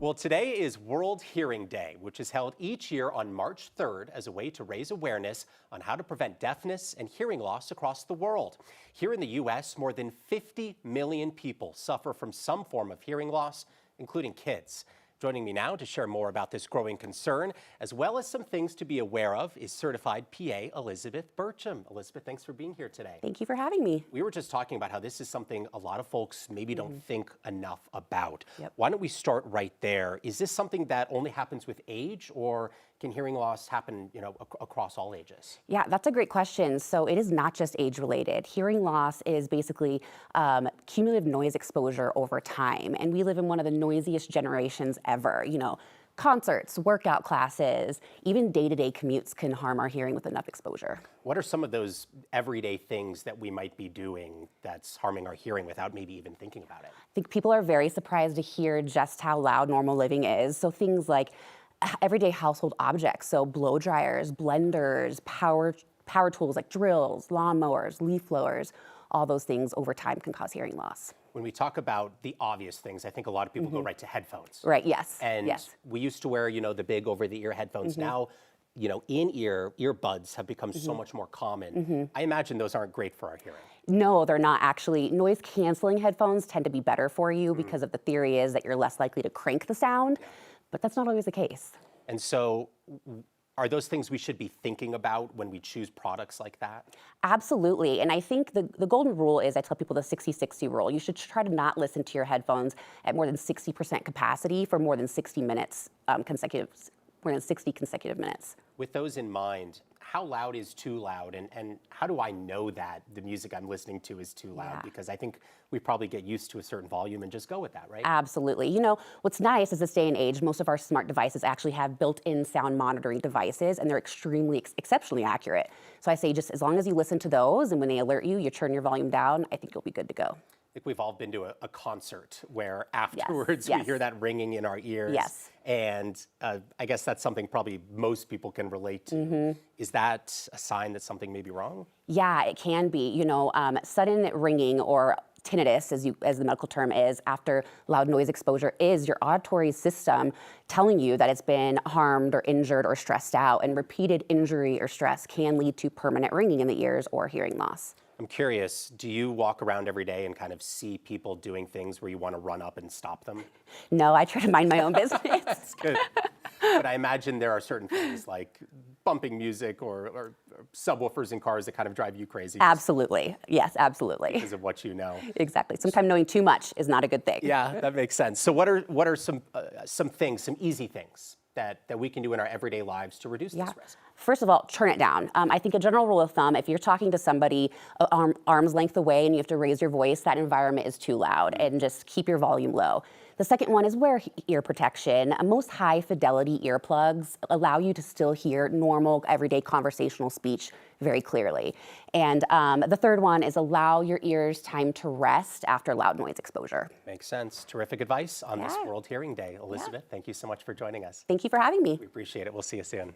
Well, today is World Hearing Day, which is held each year on March 3rd as a way to raise awareness on how to prevent deafness and hearing loss across the world. Here in the U.S., more than 50 million people suffer from some form of hearing loss, including kids. Joining me now to share more about this growing concern, as well as some things to be aware of, is certified PA Elizabeth Burcham. Elizabeth, thanks for being here today. Thank you for having me. We were just talking about how this is something a lot of folks maybe don't think enough about. Yep. Why don't we start right there? Is this something that only happens with age, or can hearing loss happen, across all ages? Yeah, that's a great question. So it is not just age related. Hearing loss is basically cumulative noise exposure over time. And we live in one of the noisiest generations ever. Concerts, workout classes, even day-to-day commutes can harm our hearing with enough exposure. What are some of those everyday things that we might be doing that's harming our hearing without maybe even thinking about it? I think people are very surprised to hear just how loud normal living is. So things like everyday household objects, so blow dryers, blenders, power tools like drills, lawnmowers, leaf blowers, all those things over time can cause hearing loss. When we talk about the obvious things, I think a lot of people go right to headphones. Right, yes. And yes. we used to wear, the big over-the-ear headphones. Now, in-ear earbuds have become so much more common. I imagine those aren't great for our hearing. No, they're not actually. Noise canceling headphones tend to be better for you because of the theory is that you're less likely to crank the sound, but that's not always the case. And so are those things we should be thinking about when we choose products like that? Absolutely. And I think the golden rule is, I tell people the 60-60 rule. You should try to not listen to your headphones at more than 60% capacity for more than 60 minutes more than 60 consecutive minutes. With those in mind, how loud is too loud? And how do I know that the music I'm listening to is too loud? Yeah. Because I think we probably get used to a certain volume and just go with that, right? Absolutely. What's nice is this day and age, most of our smart devices actually have built-in sound monitoring devices, and they're exceptionally accurate. So I say just as long as you listen to those, and when they alert you, you turn your volume down, I think you'll be good to go. I think we've all been to a concert where afterwards Yes. we hear that ringing in our ears. Yes. And I guess that's something probably most people can relate to. Is that a sign that something may be wrong? Yeah, it can be. Sudden ringing, or tinnitus, as the medical term is, after loud noise exposure, is your auditory system telling you that it's been harmed or injured or stressed out. And repeated injury or stress can lead to permanent ringing in the ears or hearing loss. I'm curious, do you walk around every day and kind of see people doing things where you want to run up and stop them? No, I try to mind my own business. That's good. But I imagine there are certain things like bumping music or subwoofers in cars that kind of drive you crazy. Absolutely. Yes, absolutely. Because of what you know. Exactly. Sometimes knowing too much is not a good thing. Yeah, that makes sense. So what are some things, some easy things that we can do in our everyday lives to reduce this risk? First of all, turn it down. I think a general rule of thumb, if you're talking to somebody arm's length away and you have to raise your voice, that environment is too loud, and just keep your volume low. The second one is wear ear protection. Most high fidelity earplugs allow you to still hear normal, everyday conversational speech very clearly. And the third one is allow your ears time to rest after loud noise exposure. Makes sense. Terrific advice on this World Hearing Day. Elizabeth, thank you so much for joining us. Thank you for having me. We appreciate it. We'll see you soon.